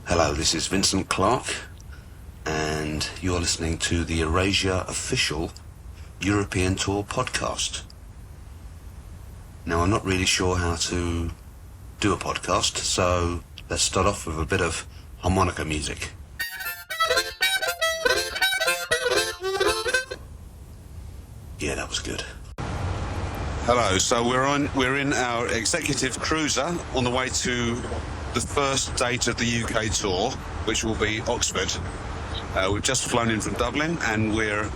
Hello, this is Vincent Clarke, and you're listening to the Erasures official European Tour podcast. Now, I'm not really sure how to do a podcast, so let's start off with a bit of harmonica music. Yeah, that was good. Hello, so we're in our executive cruiser on the way to the first date of the UK tour, which will be Oxford. We've just flown in from Dublin and we're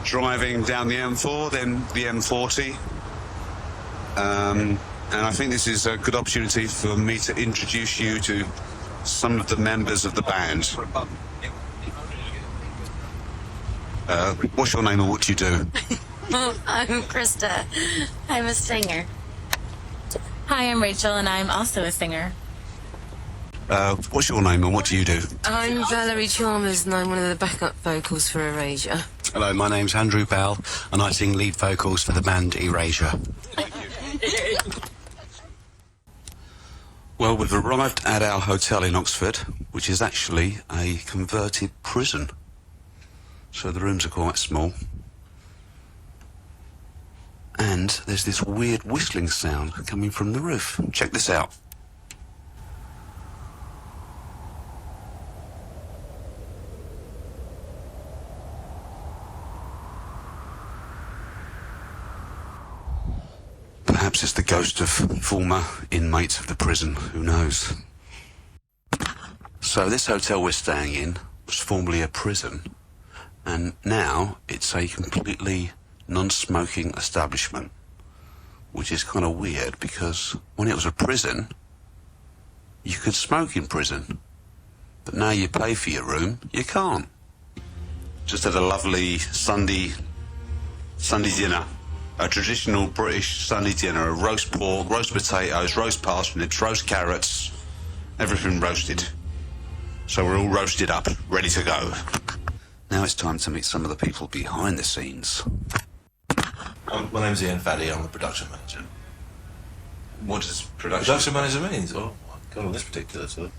driving down the M4, then the M40. And I think this is a good opportunity for me to introduce you to some of the members of the band. What's your name and what do you do? I'm Krista. I'm a singer. Hi, I'm Rachel, and I'm also a singer. What's your name and what do you do? I'm Valerie Chalmers, and I'm one of the backup vocals for Erasures. Hello, my name's Andrew Bell, and I sing lead vocals for the band Erasures. Well, we've arrived at our hotel in Oxford, which is actually a converted prison. So the rooms are quite small. And there's this weird whistling sound coming from the roof. Check this out. Perhaps it's the ghost of former inmates of the prison, who knows? So this hotel we're staying in was formerly a prison, and now it's a completely non-smoking establishment, which is kind of weird because when it was a prison, you could smoke in prison, but now you pay for your room, you can't. Just had a lovely Sunday dinner. A traditional British Sunday dinner, a roast pork, roast potatoes, roast parsnips, roast carrots, everything roasted. So we're all roasted up, ready to go. Now it's time to meet some of the people behind the scenes. My name's Ian Faddy, I'm the production manager. What does production manager means? Oh my god, on this particular tour.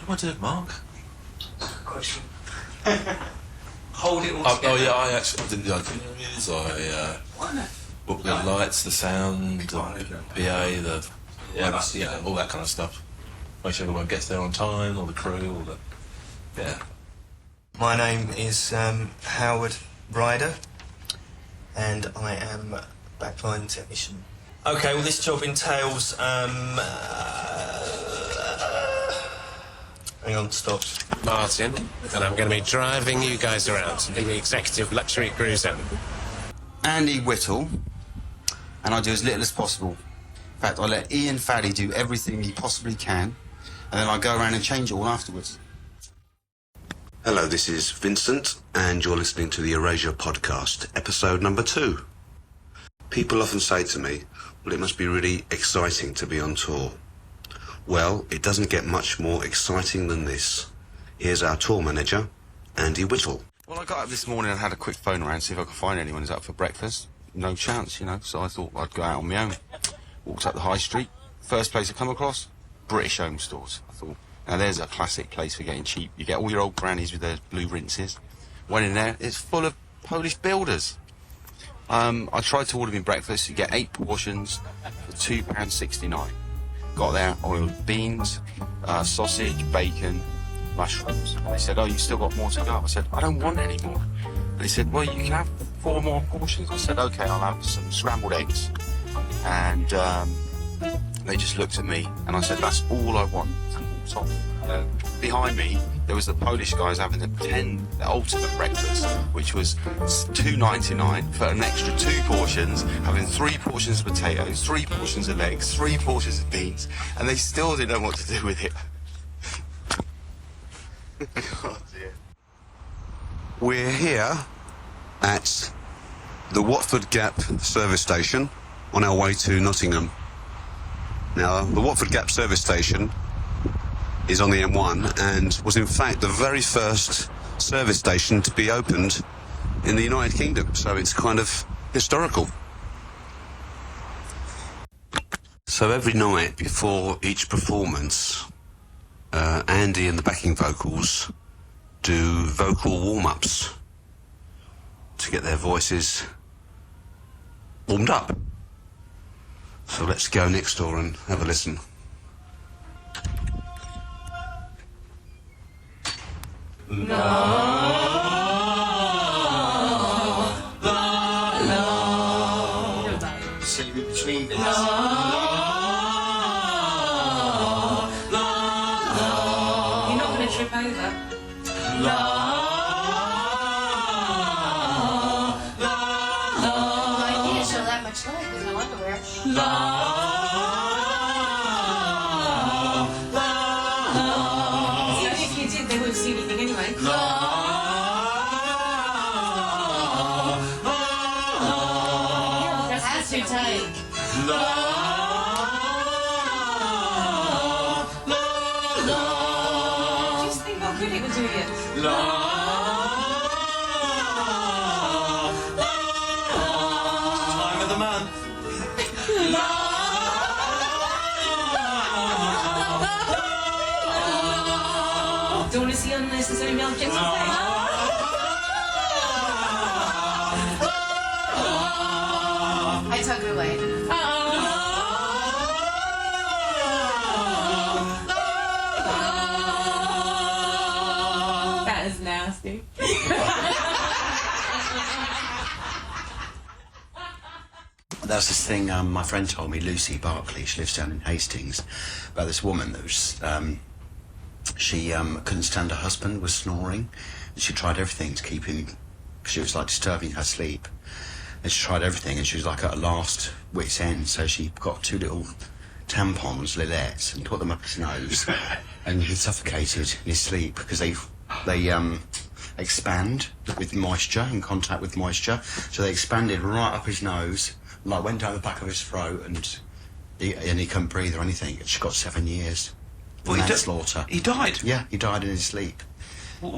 What do I do, Mark? question? Hold it all Oh together. yeah, I didn't do interviews, I booked the lights, the sound, the PA, all that kind of stuff. Make sure everyone gets there on time, all the crew, all the... Yeah. My name is Howard Ryder, and I am a backline technician. Okay, well this job entails, hang on, stop. Martin, and I'm going to be driving you guys around in the executive luxury cruiser. Andy Whittle, and I do as little as possible. In fact, I let Ian Faddy do everything he possibly can, and then I go around and change it all afterwards. Hello, this is Vincent, and you're listening to the Erasures podcast, episode number 2. People often say to me, well, it must be really exciting to be on tour. Well, it doesn't get much more exciting than this. Here's our tour manager, Andy Whittle. Well, I got up this morning and had a quick phone around to see if I could find anyone who's up for breakfast. No chance, you know, so I thought I'd go out on my own. Walked up the high street. First place I come across, British Home Stores. I thought, now there's a classic place for getting cheap. You get all your old grannies with their blue rinses. Went in there, it's full of Polish builders. I tried to order me breakfast. You get 8 portions for £2.69. Got there, oiled beans, sausage, bacon, mushrooms. And they said, oh, you still got more to go? I said, I don't want any more. And they said, well, you can have 4 more portions. I said, okay, I'll have some scrambled eggs. And they just looked at me, and I said, that's all I want. Top. Behind me, there was the Polish guys having the ultimate breakfast, which was £2.99 for an extra 2 portions, having 3 portions of potatoes, 3 portions of eggs, 3 portions of beans, and they still didn't know what to do with it. Oh dear. We're here at the Watford Gap service station on our way to Nottingham. Now, the Watford Gap service station is on the M1 and was in fact the very first service station to be opened in the United Kingdom, so it's kind of historical. So every night before each performance, Andy and the backing vocals do vocal warm-ups to get their voices warmed up. So let's go next door and have a listen. See between bits. You're not going to trip over. I can't show that much light with no underwear. Even if you did, they wouldn't see anything anyway. That's too tight. Just think how good it would do you. Time of the month. Don't want to see unnecessary objects. I took it away. That is nasty. There's this thing my friend told me, Lucy Barclay, she lives down in Hastings, about this woman that was, she couldn't stand her husband, was snoring, and she tried everything to keep him, she was like disturbing her sleep, and she tried everything, and she was like at her last wit's end, so she got 2 little tampons, Lilettes, and put them up his nose, and he suffocated in his sleep, because they expand with moisture, in contact with moisture, so they expanded right up his nose, like went down the back of his throat, and he couldn't breathe or anything. She got 7 years. Well, Manslaughter. He died? Yeah, he died in his sleep.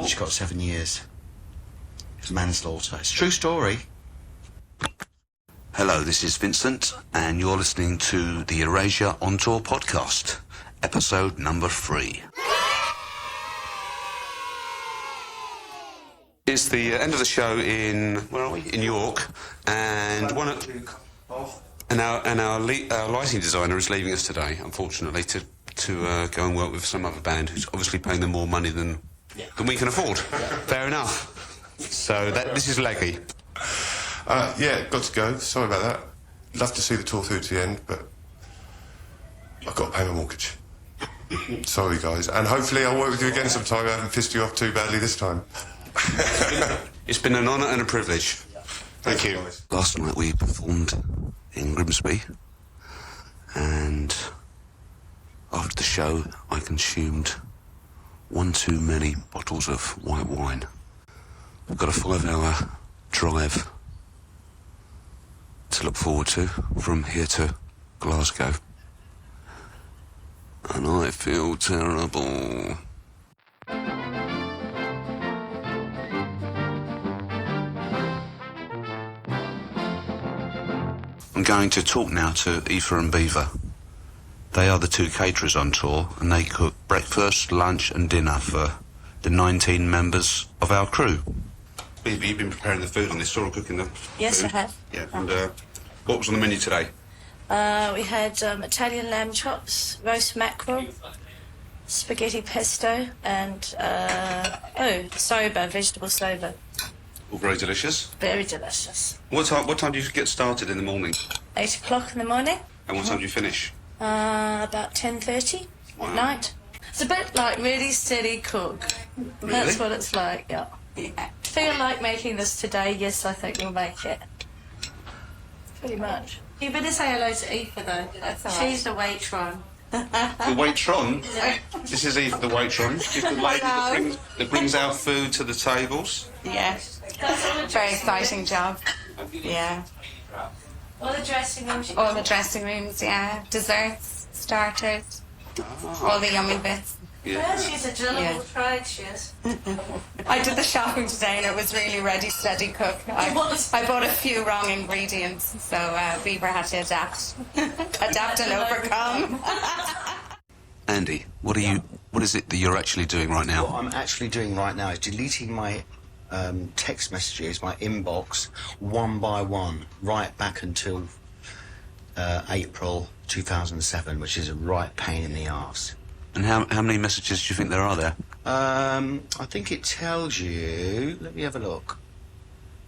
She got 7 years. It's manslaughter. It's a true story. Hello, this is Vincent, and you're listening to the Erasure on Tour podcast, episode number 3. It's the end of the show in, where are we? In York, and our lighting designer is leaving us today, unfortunately, to go and work with some other band who's obviously paying them more money than we can afford. Fair enough. So this is Leggy. Yeah, got to go. Sorry about that. Love to see the tour through to the end, but I've got to pay my mortgage. Sorry, guys. And hopefully I'll work with you again sometime. I haven't pissed you off too badly this time. It's been an honour and a privilege. Thank you. Guys. Last night we performed in Grimsby, and after the show I consumed 1 too many bottles of white wine. We've got a 5-hour drive to look forward to from here to Glasgow, and I feel terrible. I'm going to talk now to Aoife and Beaver. They are the 2 caterers on tour, and they cook breakfast, lunch and dinner for the 19 members of our crew. Beaver, you've been preparing the food on this tour, or cooking the Yes, food? I have. Yeah, and what was on the menu today? We had Italian lamb chops, roast mackerel, spaghetti pesto, and soba, vegetable soba. All very delicious. Very delicious. What time do you get started in the morning? 8 o'clock in the morning, And what time do you finish? about 10:30 Wow. at night. It's a bit like really steady cook. Really? That's what it's like, yeah. Feel like making this today? Yes, I think we'll make it. Pretty much. You better say hello to Aoife though. That's all She's the waitron. The waitron? This is Eve, the waitron. She's the lady that brings our food to the tables. Yeah. Very exciting job. Yeah. All the dressing rooms. All the dressing rooms, yeah. Desserts, starters, all the yummy bits. Yeah, she's a drillable Yeah. tried, she is. I did the shopping today and it was really ready, steady cook. I bought a few wrong ingredients, so Bieber had to adapt. Adapt and overcome. Andy, what is it that you're actually doing right now? What I'm actually doing right now is deleting my text messages, my inbox, one by one, right back until April 2007, which is a right pain in the arse. And how many messages do you think there are there? I think it tells you. Let me have a look.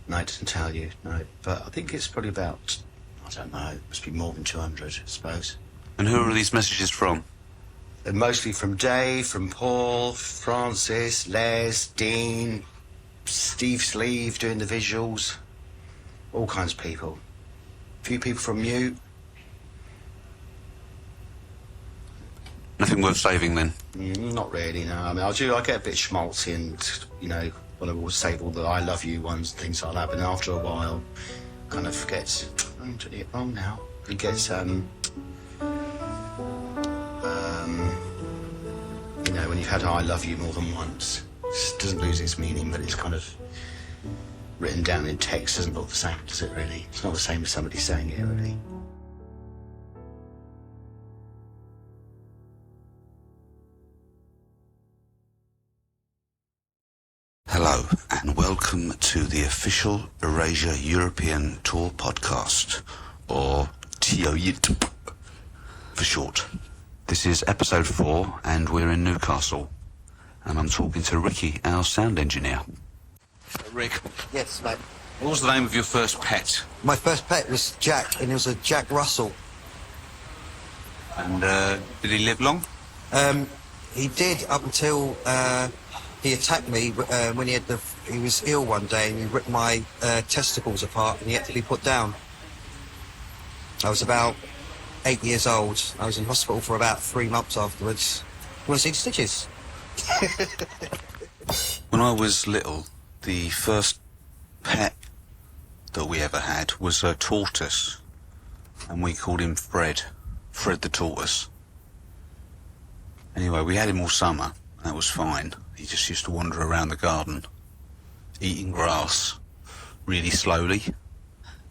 No, it doesn't tell you. No, but I think it's probably about, I don't know, it must be more than 200, I suppose. And who are these messages from? They're mostly from Dave, from Paul, Francis, Les, Dean, Steve Sleeve doing the visuals, all kinds of people. A few people from Mute. Nothing worth saving then? Not really, no. I mean, I get a bit schmaltzy and, you know, when I will save all the I love you ones and things like that, but then after a while, kind of forgets, I'm doing it wrong now. It gets, you know, when you've had I love you more than once, it doesn't lose its meaning, but it's kind of written down in text. Doesn't look the same, does it really? It's not the same as somebody saying it, really. Hello, and welcome to the official Erasure European Tour podcast, or TOYIT for short. This is episode 4, and we're in Newcastle, and I'm talking to Ricky, our sound engineer. Rick, Yes, mate. what was the name of your first pet? My first pet was Jack, and it was a Jack Russell. And did he live long? He did up until he attacked me when he was ill one day, and he ripped my testicles apart, and he had to be put down. I was about 8 years old. I was in hospital for about 3 months afterwards. You want to see the stitches? When I was little, the first pet that we ever had was a tortoise, and we called him Fred the tortoise. Anyway, we had him all summer, and that was fine. He just used to wander around the garden, eating grass, really slowly.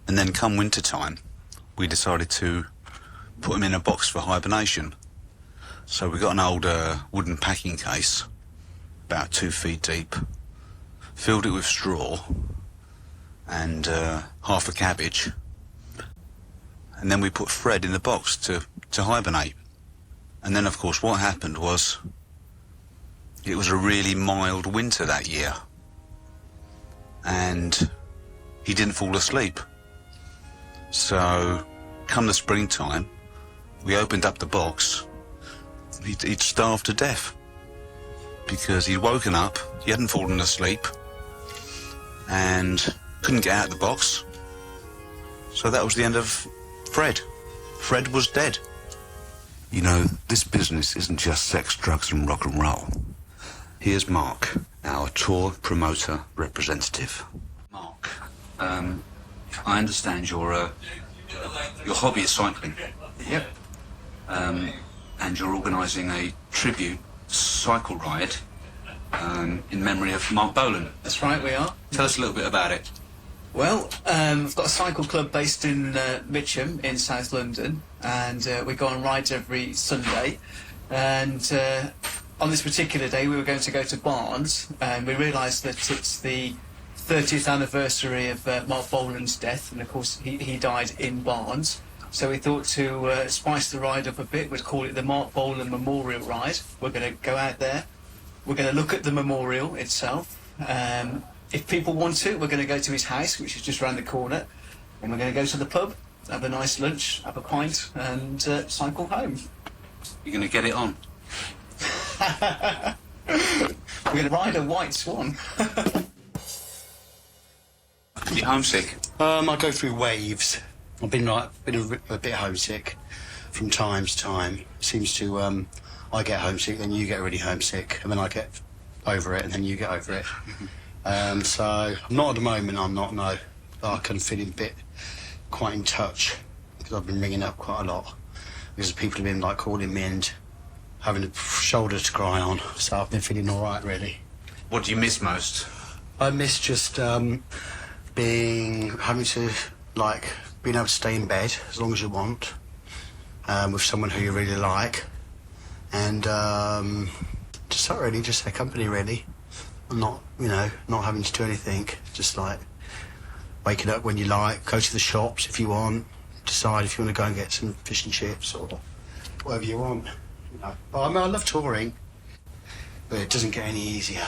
And then come winter time, we decided to put him in a box for hibernation. So we got an old wooden packing case, about 2 feet deep, filled it with straw and half a cabbage. And then we put Fred in the box to hibernate. And then, of course, what happened was it was a really mild winter that year. And he didn't fall asleep. So, come the springtime, we opened up the box. He'd starved to death. Because he'd woken up, he hadn't fallen asleep, and couldn't get out of the box. So that was the end of Fred. Fred was dead. You know, this business isn't just sex, drugs and rock and roll. Here's Mark, our tour promoter representative. Mark, I understand your hobby is cycling. Yep. And you're organising a tribute cycle ride in memory of Mark Bolan. That's right, we are. Tell us a little bit about it. Well, I've got a cycle club based in Mitcham in South London, and we go on rides every Sunday. And on this particular day, we were going to go to Barnes, and we realised that it's the 30th anniversary of Mark Bolan's death, and of course he died in Barnes. So we thought to spice the ride up a bit. We'd call it the Mark Bolan Memorial Ride. We're going to go out there. We're going to look at the memorial itself. If people want to, we're going to go to his house, which is just around the corner, and we're going to go to the pub, have a nice lunch, have a pint, and cycle home. You're going to get it on? We're going to ride a white swan. Are you homesick? I go through waves. I've been a bit homesick from time to time. Seems to I get homesick, then you get really homesick, and then I get over it, and then you get over it. So I'm not at the moment. I'm not, no. But I can feel a bit quite in touch because I've been ringing up quite a lot because people have been like calling me and having a shoulder to cry on. So I've been feeling all right, really. What do you miss most? I miss just having to being able to stay in bed as long as you want with someone who you really like, and just not really, just their company really. I'm not, not having to do anything. Just like waking up when you like, go to the shops if you want, decide if you want to go and get some fish and chips or whatever you want. But I love touring, but it doesn't get any easier.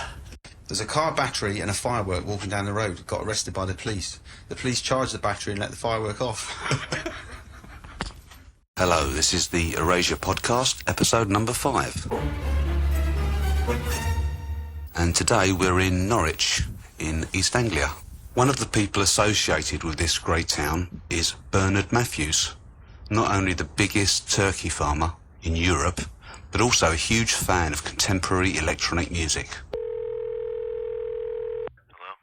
There's a car battery and a firework walking down the road. Got arrested by the police. The police charged the battery and let the firework off. Hello, this is the Erasure podcast, episode number 5. And today we're in Norwich, in East Anglia. One of the people associated with this great town is Bernard Matthews, not only the biggest turkey farmer in Europe, but also a huge fan of contemporary electronic music.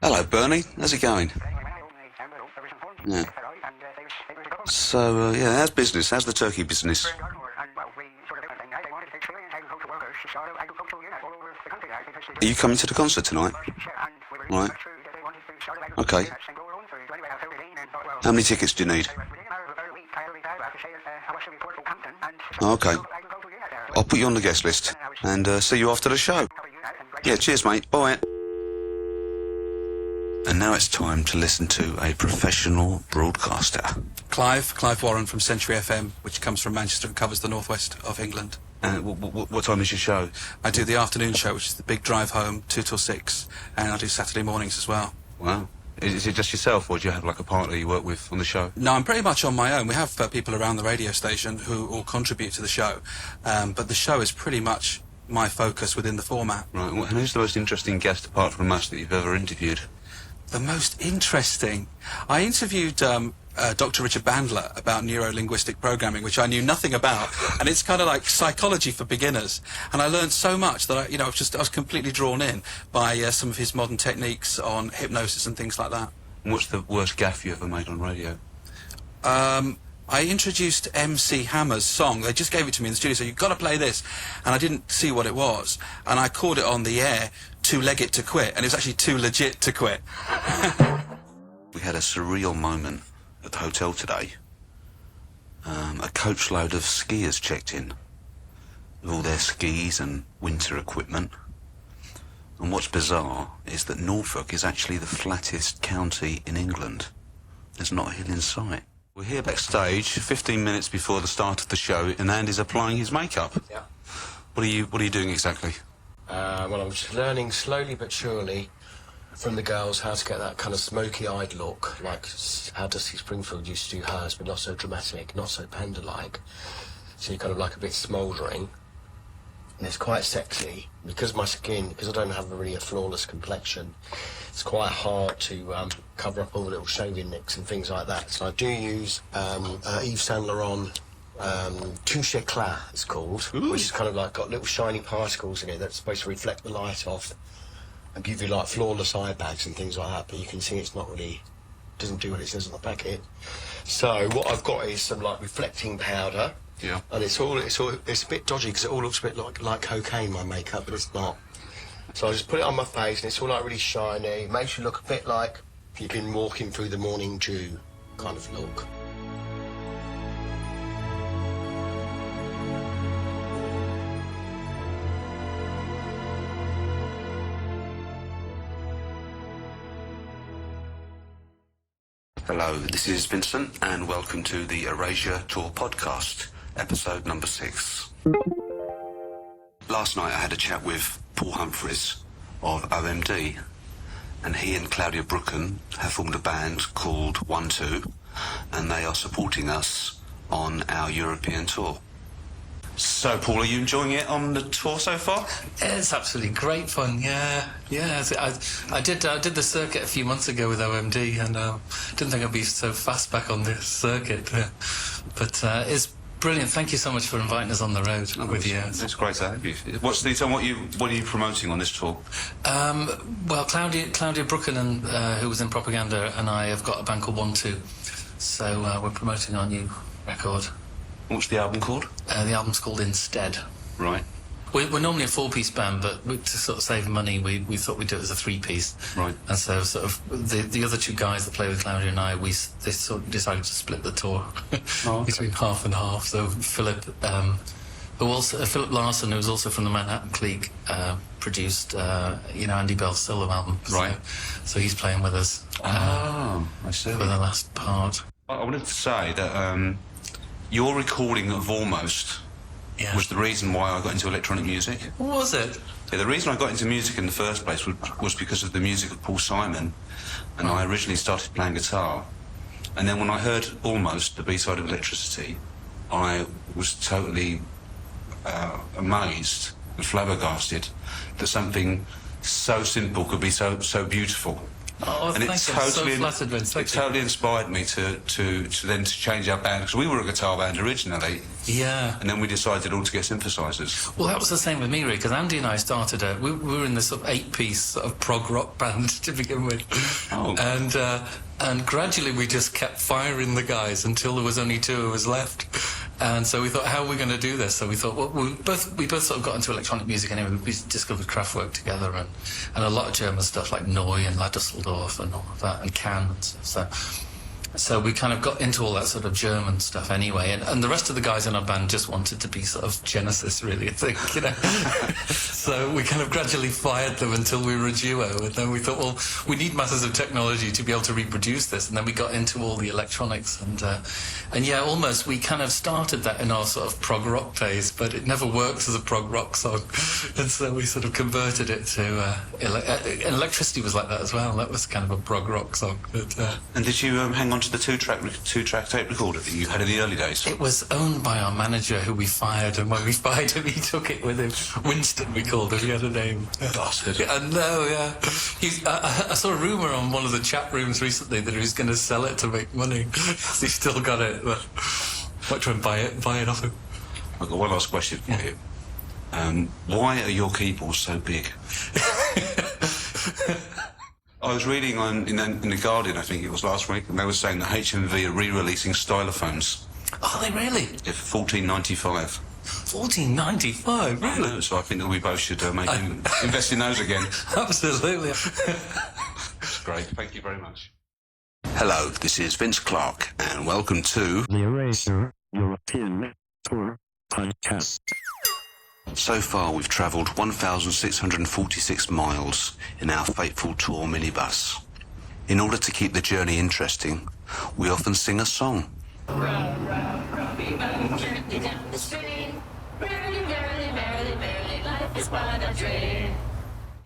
Hello, Bernie. How's it going? Yeah. So, how's business? How's the turkey business? Are you coming to the concert tonight? Right. Okay. How many tickets do you need? Okay. I'll put you on the guest list and see you after the show. Yeah, cheers, mate. Bye. And now it's time to listen to a professional broadcaster. Clive Warren from Century FM, which comes from Manchester and covers the northwest of England. And what time is your show? I do the afternoon show, which is the big drive home, 2 till 6, and I do Saturday mornings as well. Wow. Is it just yourself, or do you have like a partner you work with on the show? No, I'm pretty much on my own. We have people around the radio station who all contribute to the show, but the show is pretty much my focus within the format. Right, and who's the most interesting guest, apart from us, that you've ever interviewed? The most interesting? I interviewed Dr. Richard Bandler about neuro-linguistic programming, which I knew nothing about, and it's kind of like psychology for beginners. And I learned so much that I was completely drawn in by some of his modern techniques on hypnosis and things like that. And what's the worst gaffe you ever made on radio? I introduced MC Hammer's song. They just gave it to me in the studio, so you've got to play this. And I didn't see what it was. And I called it on the air, Too Legit to Quit. And it was actually Too Legit to Quit. We had a surreal moment at the hotel today. A coachload of skiers checked in with all their skis and winter equipment. And what's bizarre is that Norfolk is actually the flattest county in England. There's not a hill in sight. We're here backstage, 15 minutes before the start of the show, and Andy's applying his makeup. Yeah. What are you doing exactly? Well, I'm just learning slowly but surely from the girls how to get that kind of smoky-eyed look, like how Dusty Springfield used to do hers, but not so dramatic, not so panda-like. So you're kind of like a bit smouldering. And it's quite sexy. Because my skin, because I don't have really a flawless complexion, it's quite hard to cover up all the little shaving nicks and things like that. So I do use Yves Saint Laurent Touche Éclat, it's called. Ooh. Which is kind of like got little shiny particles in it that's supposed to reflect the light off and give you like flawless eye bags and things like that. But you can see it's not really, doesn't do what it says on the packet. So what I've got is some like reflecting powder. Yeah. And it's a bit dodgy because it all looks a bit like cocaine, my makeup, but it's not. So I just put it on my face and it's all like really shiny. Makes you look a bit like you've been walking through the morning dew kind of look. Hello, this is Vincent, and welcome to the Erasure Tour podcast, episode number 6. Last night I had a chat with Paul Humphreys of OMD, and he and Claudia Brooken have formed a band called 1-2, and they are supporting us on our European tour. So, Paul, are you enjoying it on the tour so far? It's absolutely great fun. Yeah. I did the circuit a few months ago with OMD, and didn't think I'd be so fast back on this circuit. But it's brilliant. Thank you so much for inviting us on the road with you. It's great to have you. What are you promoting on this tour? Well, Claudia Brooken, and who was in Propaganda, and I have got a band called 1-2. So we're promoting our new record. What's the album called? The album's called Instead. Right. We're normally a 4-piece band, but to sort of save money, we thought we'd do it as a 3-piece. Right. And so sort of the other 2 guys that play with Claudia and I, they sort of decided to split the tour between half and half. So Philip who also Philip Larson, who was also from the Manhattan Clique, produced Andy Bell's solo album. Right. So he's playing with us. I see. For the last part. I wanted to say that your recording of Almost was the reason why I got into electronic music. Was it? Yeah, the reason I got into music in the first place was because of the music of Paul Simon, and I originally started playing guitar. And then when I heard Almost, the B-side of Electricity, I was totally amazed and flabbergasted that something so simple could be so beautiful. Oh, and thank you. I'm so flattered, Vince. It totally inspired me to change our band, because we were a guitar band originally. Yeah. And then we decided all to get synthesizers. Well, that was the same with me, really, because Andy and I started we were in this sort of 8-piece sort of prog rock band to begin with. Oh. And gradually we just kept firing the guys until there was only 2 of us left. And so we thought, how are we going to do this? So we thought, well, we both sort of got into electronic music anyway. We discovered Kraftwerk together and a lot of German stuff like Neu and La Düsseldorf and all of that, and Cannes and stuff. So we kind of got into all that sort of German stuff anyway, and the rest of the guys in our band just wanted to be sort of Genesis, really, I think, So we kind of gradually fired them until we were a duo, and then we thought, well, we need masses of technology to be able to reproduce this, and then we got into all the electronics, and yeah, Almost, we kind of started that in our sort of prog rock days, but it never worked as a prog rock song, and so we sort of converted it to, and Electricity was like that as well. That was kind of a prog rock song. But, and did you hang on to the two-track tape recorder that you had in the early days? It was owned by our manager, who we fired, and when we fired him, he took it with him. Winston, we called him. He had a name. Bastard. I know, yeah. I saw a rumour on one of the chat rooms recently that he was going to sell it to make money. He's still got it, but might try and buy it off him. I've got one last question for you. Why are your keyboards so big? I was reading in the Guardian, I think it was last week, and they were saying that HMV are re-releasing stylophones. Oh, they really? Yeah, for $14.95. $14.95, really? I know, so I think that we both should invest in those again. Absolutely. That's great. Thank you very much. Hello, this is Vince Clarke, and welcome to the Erasure European Tour Podcast. So far, we've travelled 1,646 miles in our fateful tour minibus. In order to keep the journey interesting, we often sing a song.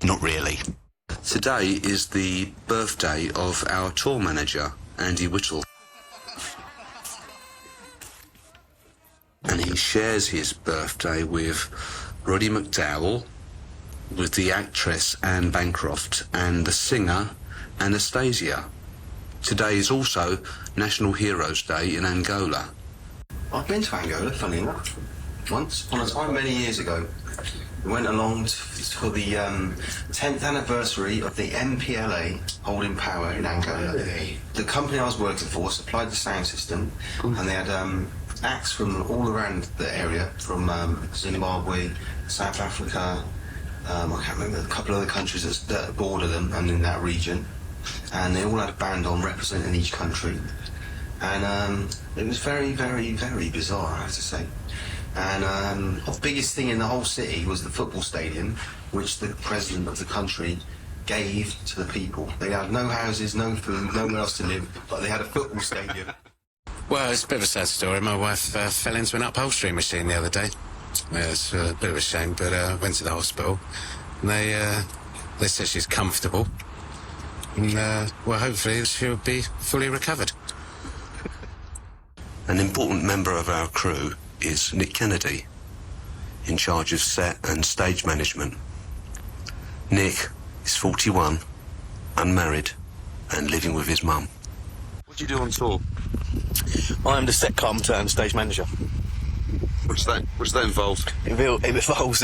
Not really. Today is the birthday of our tour manager, Andy Whittle. And he shares his birthday with Roddy McDowell, with the actress Anne Bancroft, and the singer Anastasia. Today is also National Heroes Day in Angola. I've been to Angola, funny enough. Once upon a time, many years ago. We went along for the 10th anniversary of the MPLA holding power in Angola. The company I was working for supplied the sound system, and they had acts from all around the area, from Zimbabwe, South Africa, I can't remember, a couple of other countries that border them and in that region, and they all had a band on representing each country, and it was very, very, very bizarre, I have to say. And the biggest thing in the whole city was the football stadium, which the president of the country gave to the people. They had no houses, no food, nowhere else to live, but they had a football stadium. Well, it's a bit of a sad story. My wife fell into an upholstery machine the other day. It's a bit of a shame, but went to the hospital. And they said she's comfortable. And, well, hopefully she'll be fully recovered. An important member of our crew is Nick Kennedy, in charge of set and stage management. Nick is 41, unmarried, and living with his mum. What do you do on tour? I am the set carpenter and stage manager. What's that involved? It involves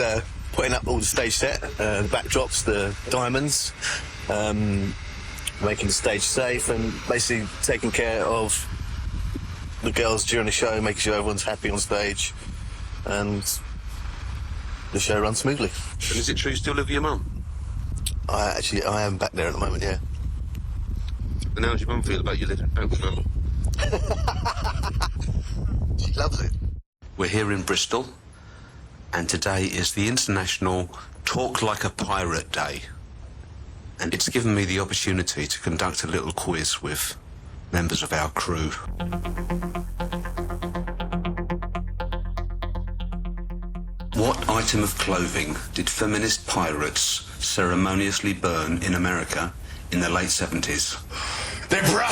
putting up all the stage set, the backdrops, the diamonds, making the stage safe, and basically taking care of the girls during the show, making sure everyone's happy on stage, and the show runs smoothly. And is it true you still live with your mum? I am back there at the moment, yeah. And how does your mum feel about you living back with her? She loves it. We're here in Bristol, and today is the International Talk Like a Pirate Day. And it's given me the opportunity to conduct a little quiz with members of our crew. What item of clothing did feminist pirates ceremoniously burn in America in the late 70s? The bra!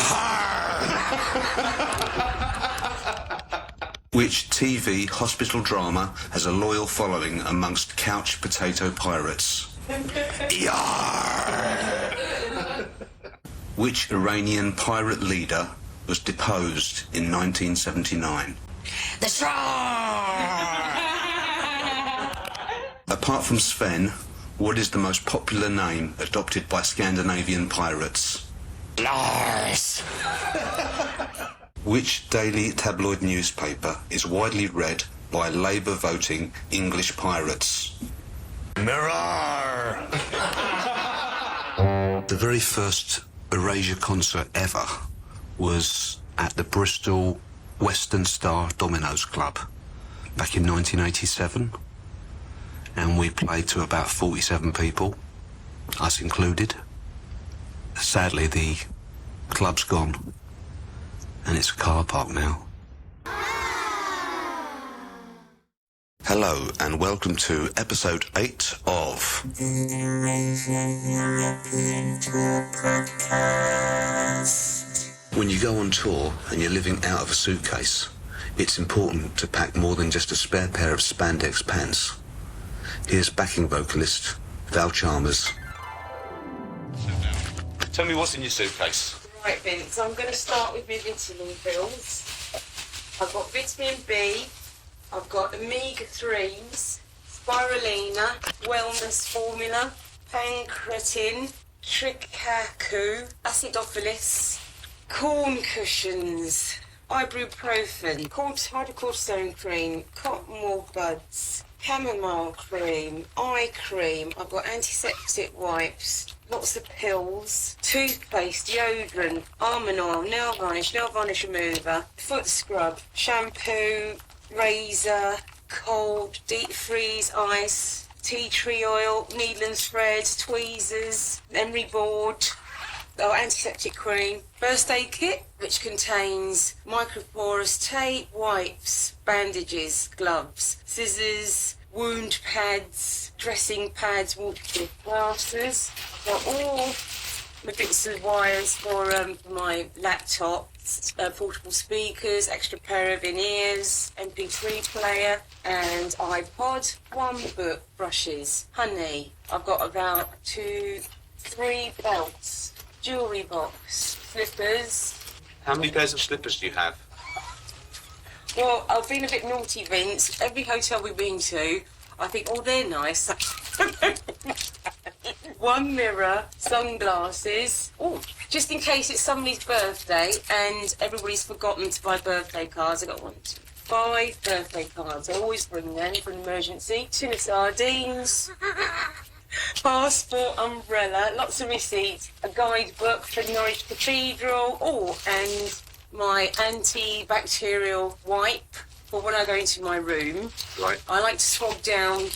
Which TV hospital drama has a loyal following amongst couch potato pirates? Which Iranian pirate leader was deposed in 1979? The Shah! Apart from Sven, what is the most popular name adopted by Scandinavian pirates? Lars! Which daily tabloid newspaper is widely read by Labour voting English pirates? Mirror! The very first Erasure concert ever was at the Bristol Western Star Dominoes Club back in 1987, and we played to about 47 people, us included. Sadly, the club's gone, and it's a car park now. Hello, and welcome to episode 8 of When you go on tour and you're living out of a suitcase, it's important to pack more than just a spare pair of spandex pants. Here's backing vocalist Val Chalmers. Tell me what's in your suitcase. Right, Vince, I'm going to start with my vitamin pills. I've got vitamin B, I've got omega-3s, spirulina, wellness formula, pancreatin, tricacu, acidophilus, corn cushions, ibuprofen, hydrocortisone cream, cottonwool buds, chamomile cream, eye cream. I've got antiseptic wipes, lots of pills, toothpaste, deodorant, almond oil, nail varnish remover, foot scrub, shampoo, razor, cold, deep freeze ice, tea tree oil, needle and threads, tweezers, emery board, antiseptic cream, first aid kit, which contains microporous tape, wipes, bandages, gloves, scissors, wound pads, dressing pads, waterproof plasters. I've got all my bits of wires for my laptop, portable speakers, extra pair of in-ears, MP3 player, and iPod, one book, brushes, honey. I've got about 3 belts, jewellery box, slippers. How many pairs of slippers do you have? Well, I've been a bit naughty, Vince. Every hotel we've been to, I think, oh, they're nice. One mirror, sunglasses. Oh, just in case it's somebody's birthday and everybody's forgotten to buy birthday cards. I got 5 birthday cards. I always bring them for an emergency. Tin of sardines. Passport, umbrella, lots of receipts, a guidebook for Norwich Cathedral, and my antibacterial wipe for when I go into my room. Right. I like to swab down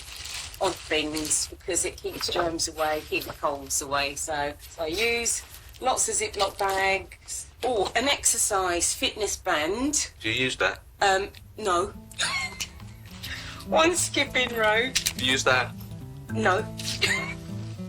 odd things because it keeps germs away, keeps the colds away. So I use lots of Ziploc bags. Oh, an exercise fitness band. Do you use that? No. One skipping rope. Do you use that? No.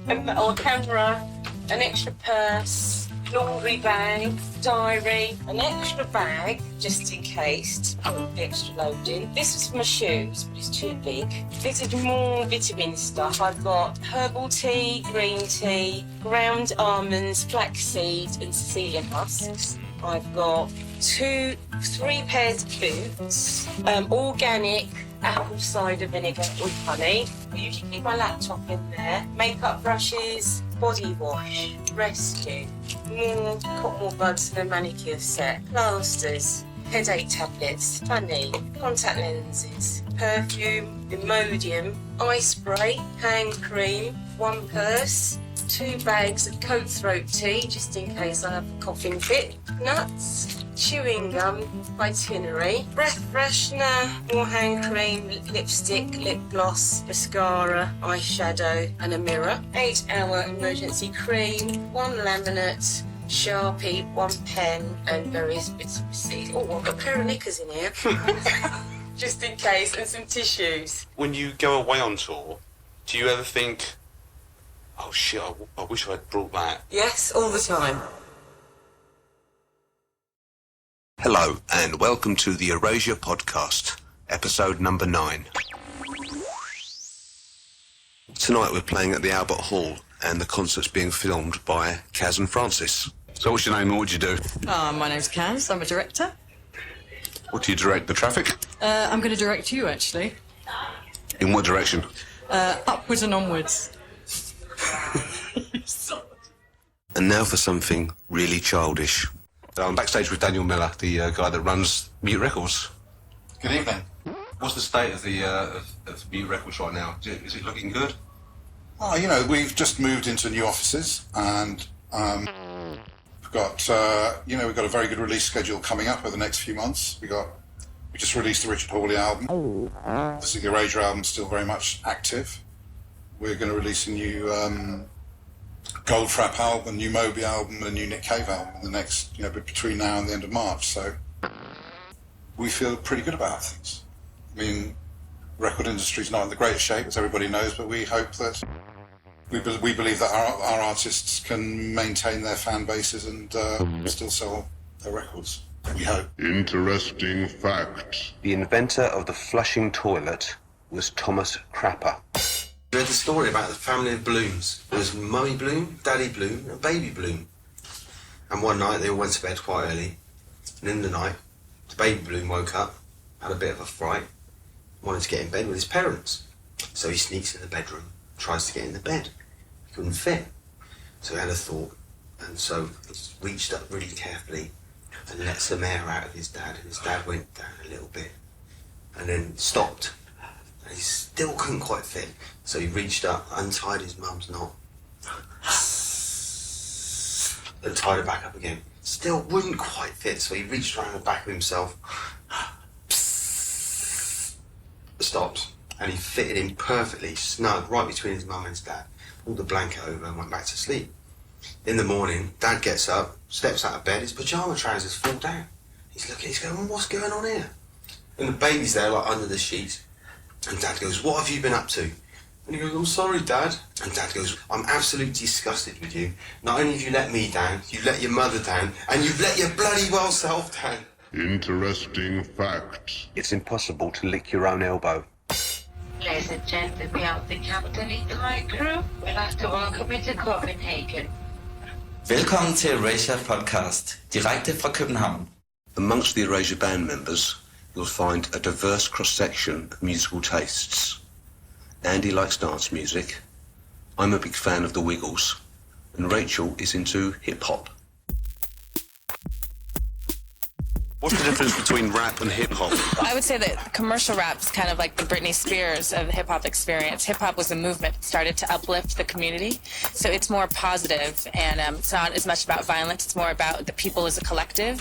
Or camera, an extra purse, laundry bag, diary, an extra bag, just in case, extra loading. This was for my shoes, but it's too big. This is more vitamin stuff. I've got herbal tea, green tea, ground almonds, flaxseed and cecilia husks. I've got 3 pairs of boots, organic apple cider vinegar with honey. I usually keep my laptop in there. Makeup brushes, body wash, rescue, more cottonwool buds and a manicure set, plasters, headache tablets, honey, contact lenses, perfume, Imodium, eye spray, hand cream, 1 purse, 2 bags of coat throat tea, just in case I have a coughing fit, nuts, chewing gum itinerary, breath freshener, more hand cream, lipstick, lip gloss, mascara, eyeshadow and a mirror, 8-hour emergency cream, 1 laminate, Sharpie, 1 pen and various bits of receipts. Oh, I've got a pair of knickers in here. Just in case, and some tissues. When you go away on tour, do you ever think, oh shit, I wish I'd brought that? Yes, all the time. Hello, and welcome to the Erasure podcast, episode number 9. Tonight we're playing at the Albert Hall, and the concert's being filmed by Kaz and Francis. So what's your name and what do you do? My name's Kaz, I'm a director. What do you direct, the traffic? I'm going to direct you, actually. In what direction? Upwards and onwards. And now for something really childish. I'm backstage with Daniel Miller, the guy that runs Mute Records. Good evening. What's the state of the of Mute Records right now? Is it looking good? Well, you know, we've just moved into new offices, and we've got we've got a very good release schedule coming up over the next few months. We just released the Richard Hawley album. Obviously, the Erasure album's still very much active. We're going to release a new Goldfrapp album, a new Moby album, and a new Nick Cave album in the next, between now and the end of March. So we feel pretty good about things. I mean, record industry's not in the greatest shape, as everybody knows, but we hope that we believe that our artists can maintain their fan bases and still sell their records. We hope. Interesting fact. The inventor of the flushing toilet was Thomas Crapper. I read the story about the family of Blooms. There was Mummy Bloom, Daddy Bloom, and Baby Bloom. And one night they all went to bed quite early. And in the night, the Baby Bloom woke up, had a bit of a fright, wanted to get in bed with his parents. So he sneaks in the bedroom, tries to get in the bed. He couldn't fit. So he had a thought, and so he just reached up really carefully and let some air out of his dad, and his dad went down a little bit and then stopped. And he still couldn't quite fit. So he reached up, untied his mum's knot, and tied it back up again. Still wouldn't quite fit, so he reached around the back of himself, stopped, and he fitted in perfectly, snug, right between his mum and his dad. Pulled the blanket over and went back to sleep. In the morning, Dad gets up, steps out of bed, his pyjama trousers fall down. He's looking, he's going, what's going on here? And the baby's there, like, under the sheets. And Dad goes, what have you been up to? And he goes, I'm sorry, Dad. And Dad goes, I'm absolutely disgusted with you. Not only have you let me down, you let your mother down, and you've let your bloody well self down. Interesting fact. It's impossible to lick your own elbow. Ladies and gentlemen, we are the Captain Flight Crew. We'd like to welcome you to Copenhagen. Velkommen til Erasure podcast, direkte fra København. Amongst the Erasure band members, you'll find a diverse cross-section of musical tastes. Andy likes dance music, I'm a big fan of the Wiggles, and Rachel is into hip-hop. What's the difference between rap and hip-hop? I would say that commercial rap is kind of like the Britney Spears of the hip-hop experience. Hip-hop was a movement that started to uplift the community, so it's more positive, and it's not as much about violence, it's more about the people as a collective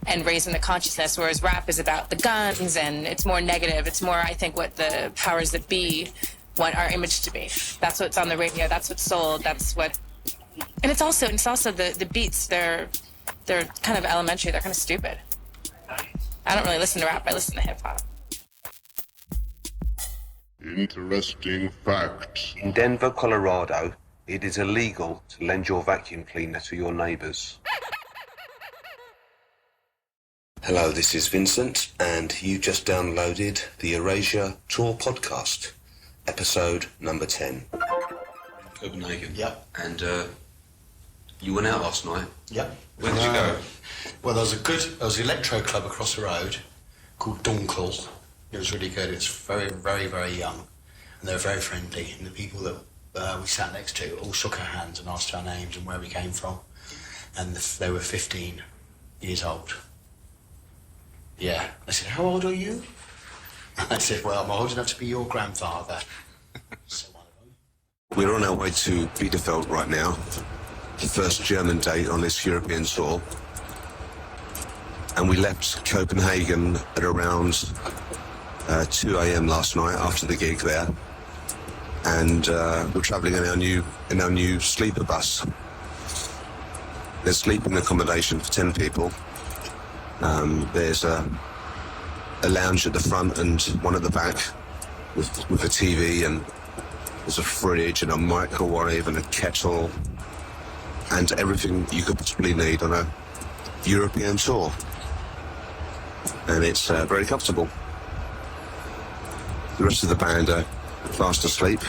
and raising the consciousness, whereas rap is about the guns, and it's more negative. It's more, I think, what the powers that be want our image to be. That's what's on the radio, that's what's sold, that's what... And it's also the beats, they're kind of elementary, they're kind of stupid. I don't really listen to rap, I listen to hip-hop. Interesting fact. In Denver, Colorado, it is illegal to lend your vacuum cleaner to your neighbours. Hello, this is Vincent, and you just downloaded the Erasure Tour podcast, episode number 10. Copenhagen. Yep. And you went out last night. Yep. Where did you go? Well, there was an electro club across the road called Dunkel. It was really good. It was very, very, very young, and they were very friendly. And the people that we sat next to all shook our hands and asked our names and where we came from. And they were 15 years old. Yeah. I said, how old are you? And I said, well, I'm old enough to be your grandfather. We're on our way to Bielefeld right now. The first German date on this European tour. and we left Copenhagen at around 2 a.m. last night after the gig there, and we're travelling in our new sleeper bus. There's sleeping accommodation for 10 people. There's a lounge at the front and one at the back with a TV, and there's a fridge and a microwave and a kettle and everything you could possibly need on a European tour. And it's very comfortable. The rest of the band are fast asleep.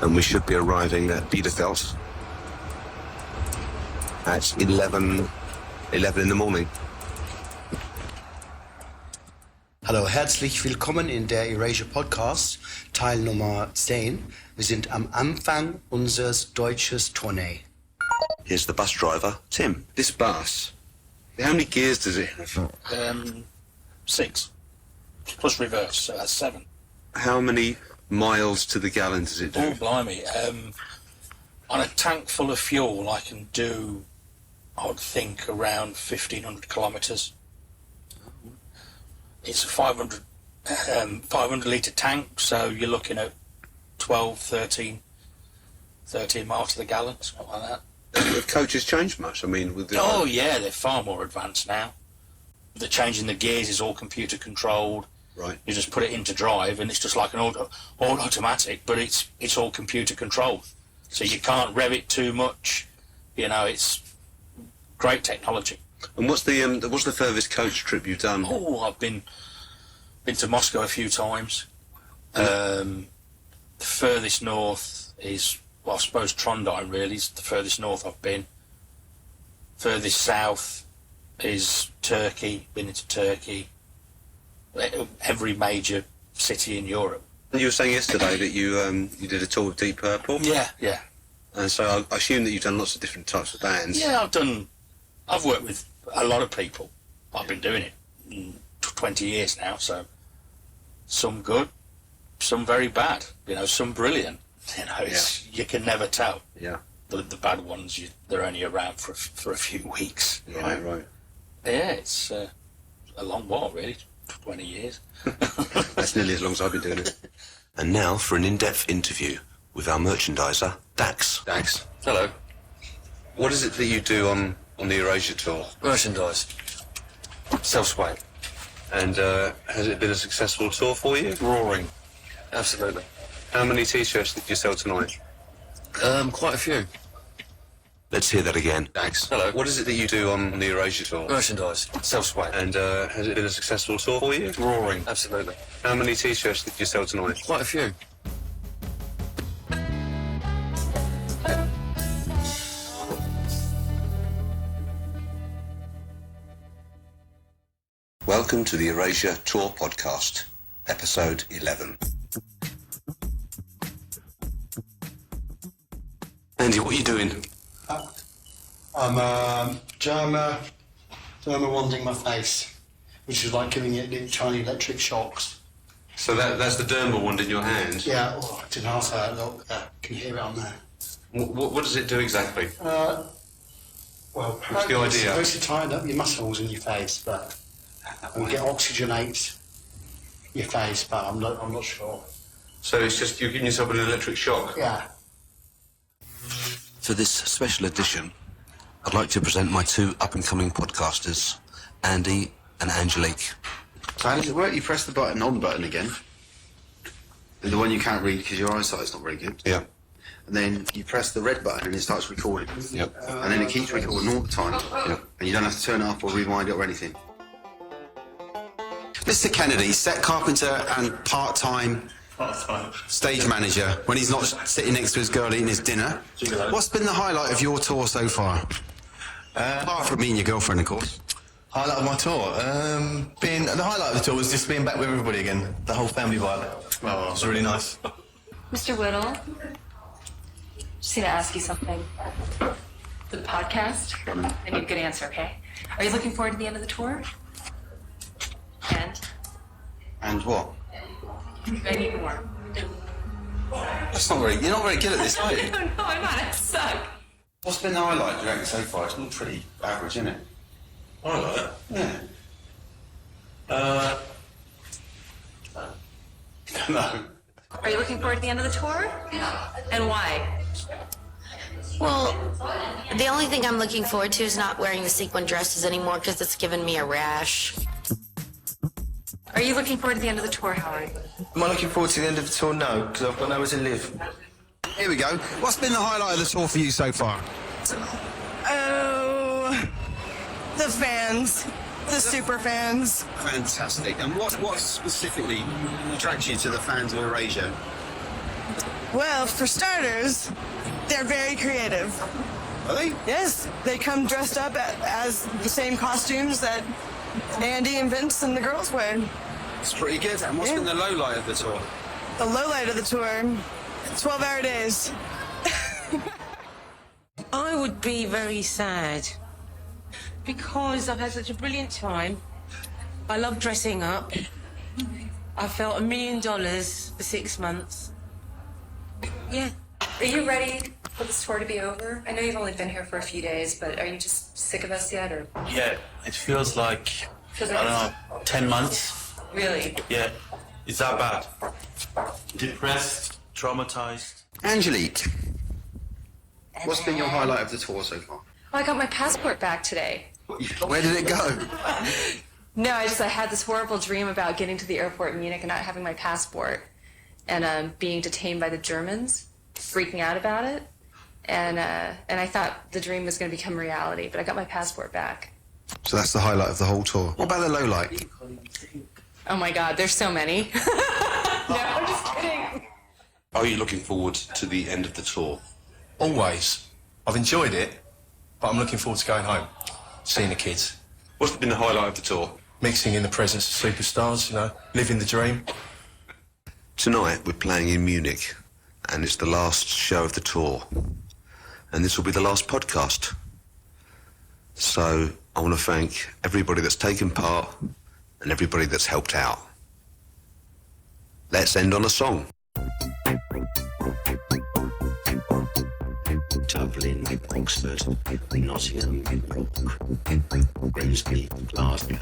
And we should be arriving at Bielefeld at 11 in the morning. Hallo, herzlich willkommen in der Erasure Podcast, Teil Nummer 10. Wir sind am Anfang unseres deutsches Tournee. Here's the bus driver, Tim. This bus, how many gears does it have? 6. Plus reverse, so that's 7. How many miles to the gallon does it do? Oh, blimey. On a tank full of fuel, I can do, I would think, around 1,500 kilometres. It's a 500 litre tank, so you're looking at 12, 13 miles to the gallon, something like that. Have coaches changed much? I mean, with the... Oh, yeah, they're far more advanced now. The changing the gears is all computer controlled. Right. You just put it into drive, and it's just like an all automatic, but it's all computer controlled. So you can't rev it too much. You know, it's great technology. And what's the furthest coach trip you've done? Oh, I've been to Moscow a few times. The furthest north is, well, I suppose Trondheim really is the furthest north I've been. Furthest south is Turkey. Been into Turkey. Every major city in Europe. You were saying yesterday that you did a tour with Deep Purple. Yeah, yeah. And so I assume that you've done lots of different types of bands. Yeah, I've worked with a lot of people. I've been doing it 20 years now, so some good, some very bad, you know, some brilliant. You know, you can never tell. Yeah. The bad ones, they're only around for a few weeks. Right, right. Yeah, it's a long while, really, 20 years. That's nearly as long as I've been doing it. And now for an in-depth interview with our merchandiser, Dax. Dax. Hello. What is it that you do on the Erasure tour? Merchandise. Self-swag. And has it been a successful tour for you? Roaring. Absolutely. How many T-shirts did you sell tonight? Quite a few. Let's hear that again. Thanks. Hello. What is it that you do on the Erasure tour? Merchandise. Self-swag. And has it been a successful tour for you? Roaring. Absolutely. How many T-shirts did you sell tonight? Quite a few. Welcome to the Erasure Tour Podcast, Episode 11. Andy, what are you doing? I'm derma wanding my face, which is like giving it tiny electric shocks. So that's the derma wand in your hand? Yeah, oh, it didn't half hurt. Look, can you hear it on there? What does it do exactly? Well, what's the idea? It's supposed to tighten up your muscles in your face, but and get oxygenate your face, but I'm not sure. So it's just you're giving yourself an electric shock? Yeah. For this special edition, I'd like to present my two up-and-coming podcasters, Andy and Angelique. So how does it work? You press the button on the button again, and the one you can't read because your eyesight's not very good. Yeah. And then you press the red button and it starts recording. Yep. And then it keeps recording all the time. Yep. And you don't have to turn it up or rewind it or anything. Mr. Kennedy, set carpenter and part-time stage manager when he's not sitting next to his girl eating his dinner. What's been the highlight of your tour so far? Apart from me and your girlfriend, of course. Highlight of my tour? The highlight of the tour was just being back with everybody again. The whole family vibe. Oh, it was really nice. Mr. Whittle, just need to ask you something. The podcast? I need a good answer, okay? Are you looking forward to the end of the tour? And what? I need more. You're not very good at this, are you? No, I'm not. I suck. What's been the highlight of your acting so far? It's been pretty average, isn't it? Highlight? Yeah. No. Are you looking forward to the end of the tour? And why? Well, the only thing I'm looking forward to is not wearing the sequin dresses anymore because it's given me a rash. Are you looking forward to the end of the tour, Howard? Am I looking forward to the end of the tour? No, because I've got nowhere to live. Here we go. What's been the highlight of the tour for you so far? Oh, the fans. The super fans. Fantastic. And what specifically attracts you to the fans of Erasure? Well, for starters, they're very creative. Are they? Yes, they come dressed up as the same costumes that Andy and Vince and the girls wear. It's pretty good. And what's been the low light of the tour? The low light of the tour, 12-hour days. I would be very sad because I've had such a brilliant time. I love dressing up. I felt $1 million for 6 months. Yeah. Are you ready for this tour to be over? I know you've only been here for a few days, but are you just sick of us yet, or? Yeah, it feels like, I don't know, 10 months. Really? Yeah, it's that bad. Depressed, traumatized. Angelique, what's been your highlight of the tour so far? Well, I got my passport back today. Where did it go? No, I had this horrible dream about getting to the airport in Munich and not having my passport, and being detained by the Germans, freaking out about it, and I thought the dream was going to become reality, but I got my passport back. So that's the highlight of the whole tour. What about the low light? Oh my God, there's so many. No, I'm just kidding. Are you looking forward to the end of the tour? Always. I've enjoyed it, but I'm looking forward to going home, seeing the kids. What's been the highlight of the tour? Mixing in the presence of superstars, living the dream. Tonight we're playing in Munich, and it's the last show of the tour. And this will be the last podcast. So I want to thank everybody that's taken part and everybody that's helped out. Let's end on a song. Dublin, Oxford, Nottingham, York, Grimsby, Glasgow,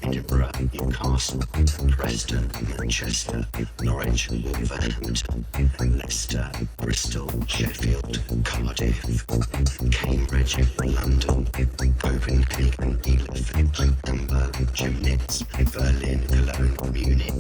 Edinburgh, Newcastle, Preston, Manchester, Norwich, Wolverhampton, Leicester, Bristol, Sheffield, Cardiff, Cambridge, London, Copenhagen, Bielefeld, Hamburg, Chemnitz, Berlin, Cologne, Munich.